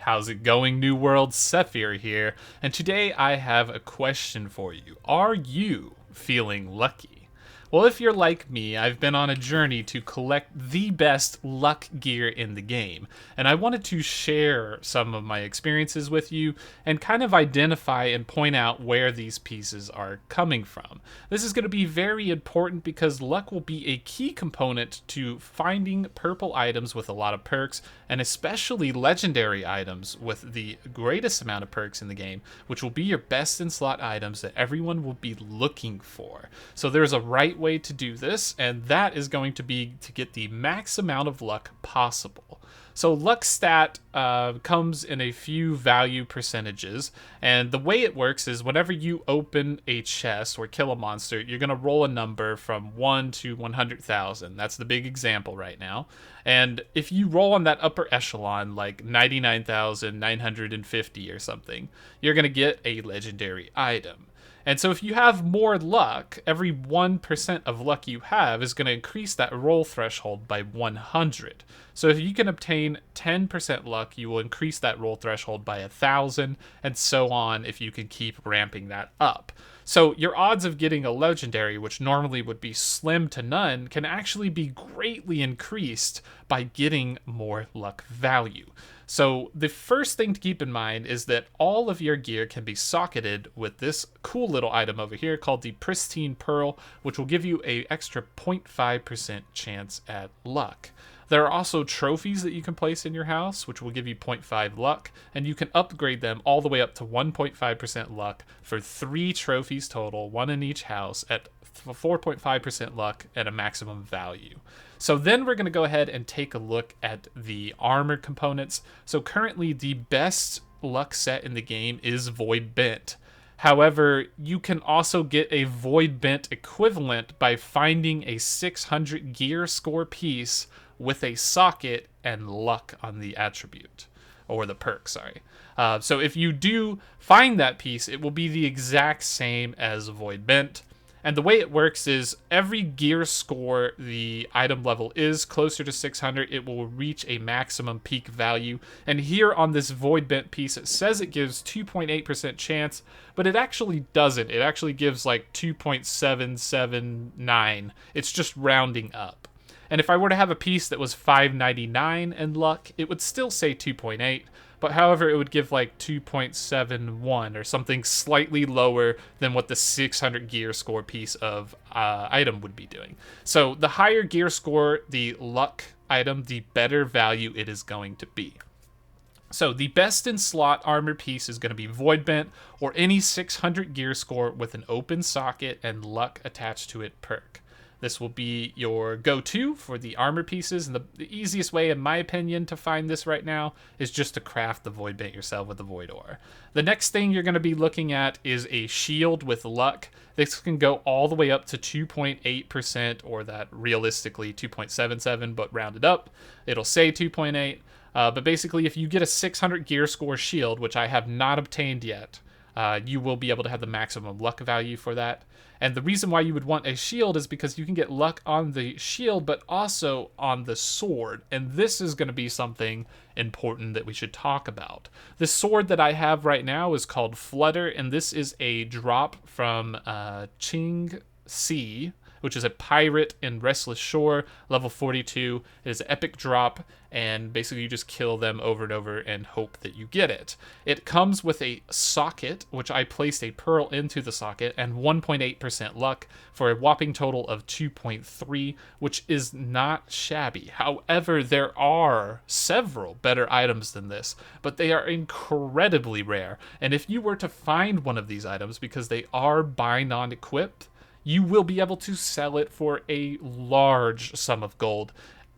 How's it going, New World? Sethphir here, and today I have a question for you. Are you feeling lucky? Well, if you're like me, I've been on a journey to collect the best luck gear in the game, and I wanted to share some of my experiences with you and kind of identify and point out where these pieces are coming from. This is going to be very important because luck will be a key component to finding purple items with a lot of perks, and especially legendary items with the greatest amount of perks in the game, which will be your best in slot items that everyone will be looking for. So there's a right way to do this, and that is going to be to get the max amount of luck possible. So luck stat comes in a few value percentages, and the way it works is whenever you open a chest or kill a monster, you're going to roll a number from 1 to 100,000. That's the big example right now. And if you roll on that upper echelon, like 99,950 or something, you're going to get a legendary item. And so if you have more luck, every 1% of luck you have is going to increase that roll threshold by 100. So if you can obtain 10% luck, you will increase that roll threshold by 1,000, and so on if you can keep ramping that up. So your odds of getting a legendary, which normally would be slim to none, can actually be greatly increased by getting more luck value. So the first thing to keep in mind is that all of your gear can be socketed with this cool little item over here called the Pristine Pearl, which will give you an extra 0.5% chance at luck. There are also trophies that you can place in your house, which will give you 0.5 luck, and you can upgrade them all the way up to 1.5% luck for 3 trophies total, 1 in each house, at 4.5% luck at a maximum value. So then we're going to go ahead and take a look at the armor components. So currently the best luck set in the game is Voidbent. However, you can also get a Voidbent equivalent by finding a 600 gear score piece with a socket and luck on the attribute, or the perk, sorry. So if you do find that piece, it will be the exact same as Voidbent. And the way it works is every gear score the item level is closer to 600, it will reach a maximum peak value. And here on this Voidbent piece, it says it gives 2.8% chance, but it actually doesn't. It actually gives like 2.779. It's just rounding up. And if I were to have a piece that was 599 in luck, it would still say 2.8. But however, it would give like 2.71 or something slightly lower than what the 600 gear score piece of item would be doing. So the higher gear score the luck item, the better value it is going to be. So the best in slot armor piece is going to be Voidbent, or any 600 gear score with an open socket and luck attached to it perk. This will be your go-to for the armor pieces, and the easiest way, in my opinion, to find this right now is just to craft the Voidbent yourself with the Void Ore. The next thing you're going to be looking at is a shield with luck. This can go all the way up to 2.8%, or that realistically 2.77, but rounded up, it'll say 2.8. But basically, if you get a 600 gear score shield, which I have not obtained yet, you will be able to have the maximum luck value for that. And the reason why you would want a shield is because you can get luck on the shield, but also on the sword. And this is going to be something important that we should talk about. The sword that I have right now is called Flutter, and this is a drop from Ching Si, which is a pirate in Restless Shore, level 42. It is an epic drop, and basically you just kill them over and over and hope that you get it. It comes with a socket, which I placed a pearl into the socket, and 1.8% luck for a whopping total of 2.3, which is not shabby. However, there are several better items than this, but they are incredibly rare. And if you were to find one of these items, because they are buy non-equipped, you will be able to sell it for a large sum of gold.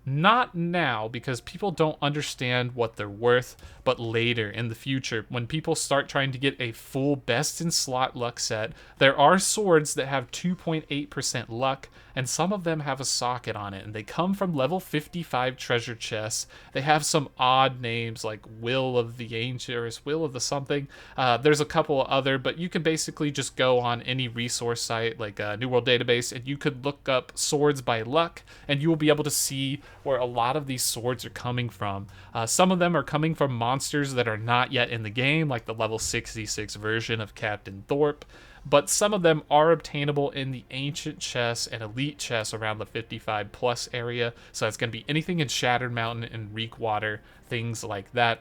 Not now, because people don't understand what they're worth, but later in the future, when people start trying to get a full best in slot luck set, there are swords that have 2.8% luck, and some of them have a socket on it, and they come from level 55 treasure chests. They have some odd names like Will of the Ancient or Will of the something. There's a couple other, but you can basically just go on any resource site like New World Database, and you could look up swords by luck, and you will be able to see where a lot of these swords are coming from. Some of them are coming from monsters that are not yet in the game, like the level 66 version of Captain Thorpe, but some of them are obtainable in the ancient chests and elite chests around the 55 plus area. So that's going to be anything in Shattered Mountain and Reekwater, things like that.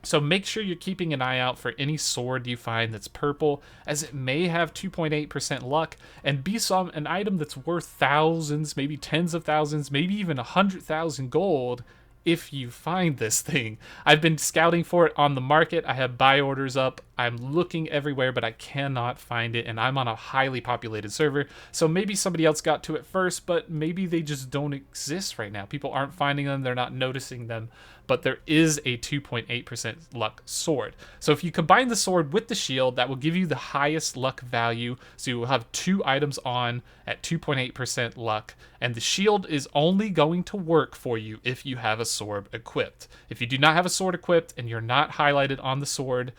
So make sure you're keeping an eye out for any sword you find that's purple, as it may have 2.8% luck and be an item that's worth thousands, maybe tens of thousands, maybe even 100,000 gold if you find this thing. I've been scouting for it on the market. I have buy orders up. I'm looking everywhere, but I cannot find it, and I'm on a highly populated server, so maybe somebody else got to it first, but maybe they just don't exist right now. People aren't finding them, they're not noticing them, but there is a 2.8% luck sword. So if you combine the sword with the shield, that will give you the highest luck value, so you will have 2 items on at 2.8% luck, and the shield is only going to work for you if you have a sword equipped. If you do not have a sword equipped and you're not highlighted on the sword,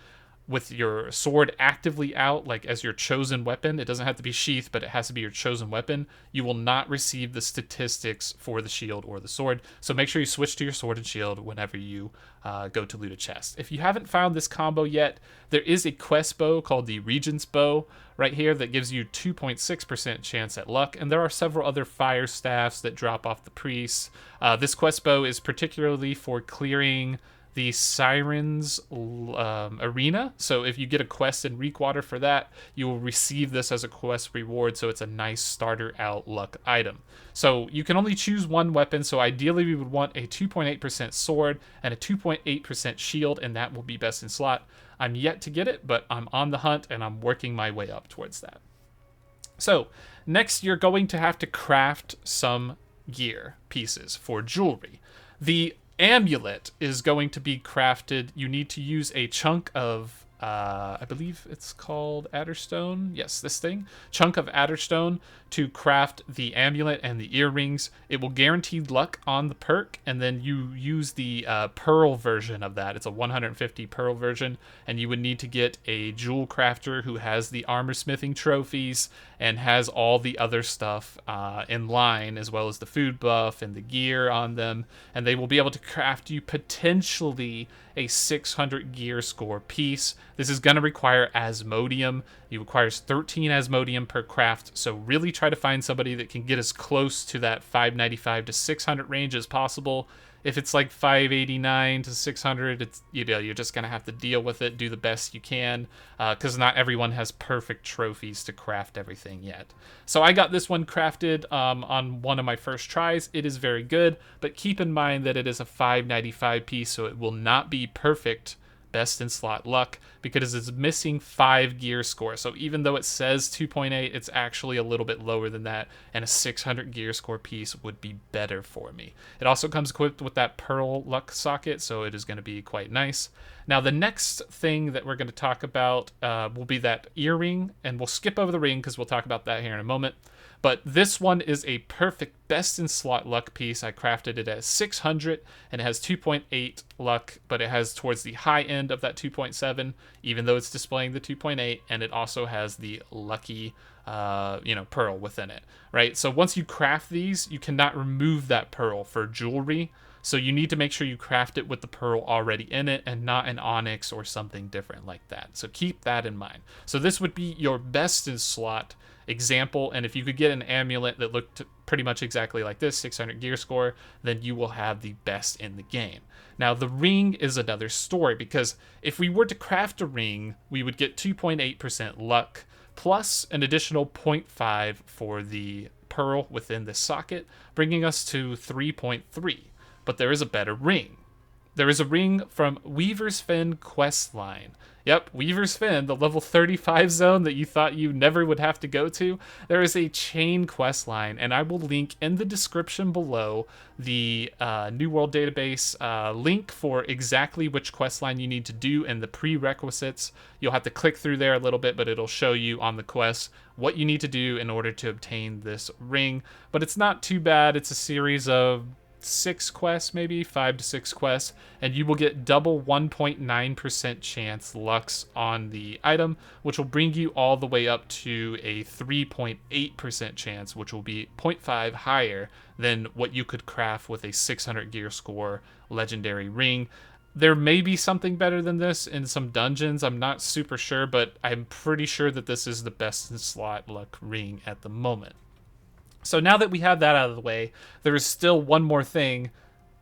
with your sword actively out, like as your chosen weapon, it doesn't have to be sheath, but it has to be your chosen weapon, you will not receive the statistics for the shield or the sword. So make sure you switch to your sword and shield whenever you go to loot a chest. If you haven't found this combo yet, there is a quest bow called the Regent's Bow right here that gives you 2.6% chance at luck, and there are several other fire staffs that drop off the priests. This quest bow is particularly for clearing the Sirens arena. So if you get a quest in Reekwater for that, you will receive this as a quest reward, so it's a nice starter out luck item. So you can only choose one weapon, so ideally we would want a 2.8% sword and a 2.8% shield, and that will be best in slot. I'm yet to get it, but I'm on the hunt and I'm working my way up towards that. So next you're going to have to craft some gear pieces for jewelry. The Amulet is going to be crafted. You need to use a chunk of I believe it's called Adderstone. Yes, this thing. Chunk of Adderstone to craft the amulet and the earrings. It will guarantee luck on the perk, and then you use the pearl version of that. It's a 150 pearl version, and you would need to get a jewel crafter who has the armor smithing trophies and has all the other stuff in line, as well as the food buff and the gear on them, and they will be able to craft you potentially a 600 gear score piece. This is going to require Asmodium. It requires 13 Asmodium per craft, so really try to find somebody that can get as close to that 595 to 600 range as possible. If it's like 589 to 600, it's, you're just going to have to deal with it, do the best you can, because not everyone has perfect trophies to craft everything yet. So I got this one crafted on one of my first tries. It is very good, but keep in mind that it is a 595 piece, so it will not be perfect best in slot luck because it's missing 5 gear score. So even though it says 2.8, it's actually a little bit lower than that, and a 600 gear score piece would be better for me. It also comes equipped with that pearl luck socket, so it is going to be quite nice. Now the next thing that we're going to talk about will be that earring, and we'll skip over the ring because we'll talk about that here in a moment. But this one is a perfect best in slot luck piece. I crafted it at 600 and it has 2.8 luck, but it has towards the high end of that 2.7, even though it's displaying the 2.8, and it also has the lucky pearl within it, right? So once you craft these, you cannot remove that pearl for jewelry. So you need to make sure you craft it with the pearl already in it and not an onyx or something different like that. So keep that in mind. So this would be your best in slot example, and if you could get an amulet that looked pretty much exactly like this, 600 gear score, then you will have the best in the game. Now the ring is another story, because if we were to craft a ring, we would get 2.8% luck plus an additional 0.5 for the pearl within the socket, bringing us to 3.3. But there is a better ring. There is a ring from Weaver's Fen questline. Yep, Weaver's Fen, the level 35 zone that you thought you never would have to go to. There is a chain questline, and I will link in the description below the New World Database link for exactly which questline you need to do and the prerequisites. You'll have to click through there a little bit, but it'll show you on the quest what you need to do in order to obtain this ring. But it's not too bad. It's a series of 6 quests, maybe 5 to 6 quests, and you will get double 1.9% chance lucks on the item, which will bring you all the way up to a 3.8% chance, which will be zero point 0.5 higher than what you could craft with a 600 gear score legendary ring. There may be something better than this in some dungeons. I'm not super sure, but I'm pretty sure that this is the best in slot luck ring at the moment. So now that we have that out of the way, there is still one more thing.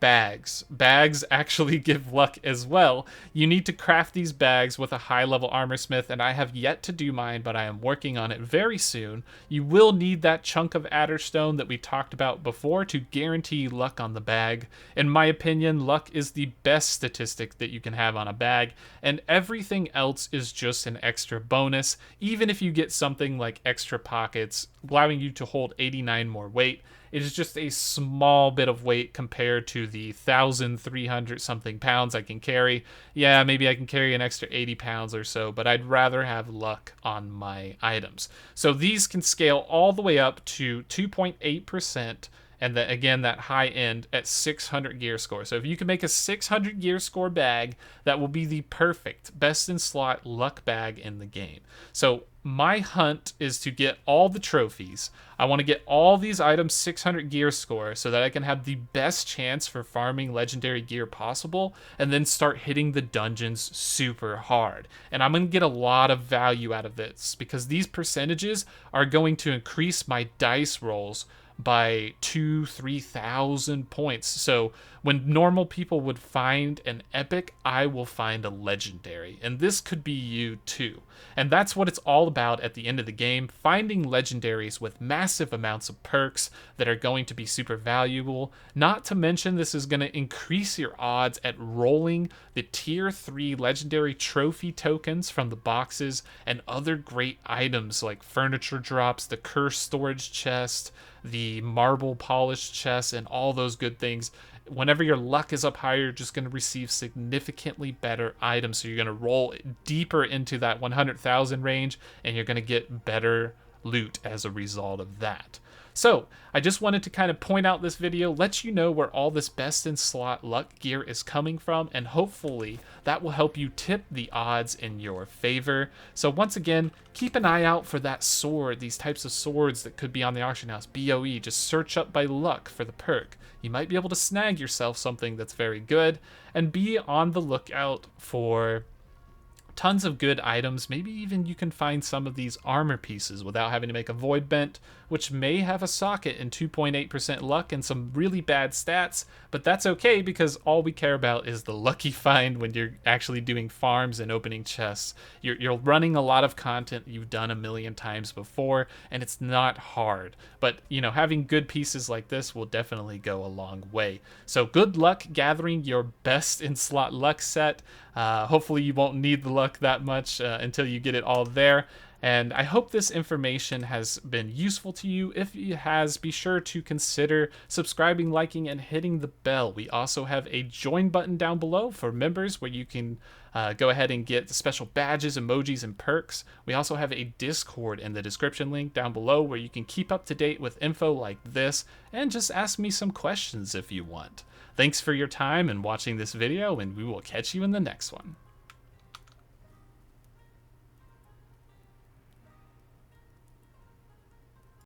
Bags. Bags actually give luck as well. You need to craft these bags with a high level armor smith, and I have yet to do mine, but I am working on it very soon. You will need that chunk of Adderstone that we talked about before to guarantee luck on the bag. In my opinion, luck is the best statistic that you can have on a bag, and everything else is just an extra bonus. Even if you get something like extra pockets, allowing you to hold 89 more weight, it is just a small bit of weight compared to the 1,300 something pounds I can carry. Yeah, maybe I can carry an extra 80 pounds or so, but I'd rather have luck on my items. So these can scale all the way up to 2.8%, and then again, that high end at 600 gear score. So if you can make a 600 gear score bag, that will be the perfect best in slot luck bag in the game. So my hunt is to get all the trophies. I want to get all these items 600 gear score so that I can have the best chance for farming legendary gear possible, and then start hitting the dungeons super hard. And I'm going to get a lot of value out of this because these percentages are going to increase my dice rolls by 2,000-3,000 points. So when normal people would find an epic, I will find a legendary, and this could be you too. And that's what it's all about at the end of the game, finding legendaries with massive amounts of perks that are going to be super valuable. Not to mention, this is going to increase your odds at rolling the tier 3 legendary trophy tokens from the boxes and other great items like furniture drops, the cursed storage chest, the marble polished chest, and all those good things. Whenever your luck is up higher, you're just going to receive significantly better items. So you're going to roll deeper into that 100,000 range, and you're going to get better loot as a result of that. So I just wanted to kind of point out this video, let you know where all this best in slot luck gear is coming from, and hopefully that will help you tip the odds in your favor. So once again, keep an eye out for that sword, these types of swords that could be on the auction house. BOE, just search up by luck for the perk. You might be able to snag yourself something that's very good, and be on the lookout for tons of good items. Maybe even you can find some of these armor pieces without having to make a Voidbent, which may have a socket and 2.8% luck and some really bad stats, but that's okay because all we care about is the lucky find when you're actually doing farms and opening chests. You're running a lot of content you've done a million times before, and it's not hard. But, you know, having good pieces like this will definitely go a long way. So good luck gathering your best in slot luck set. Hopefully you won't need the luck that much until you get it all there. And I hope this information has been useful to you. If it has, be sure to consider subscribing, liking, and hitting the bell. We also have a join button down below for members where you can go ahead and get special badges, emojis, and perks. We also have a Discord in the description link down below where you can keep up to date with info like this and just ask me some questions if you want. Thanks for your time and watching this video, and we will catch you in the next one.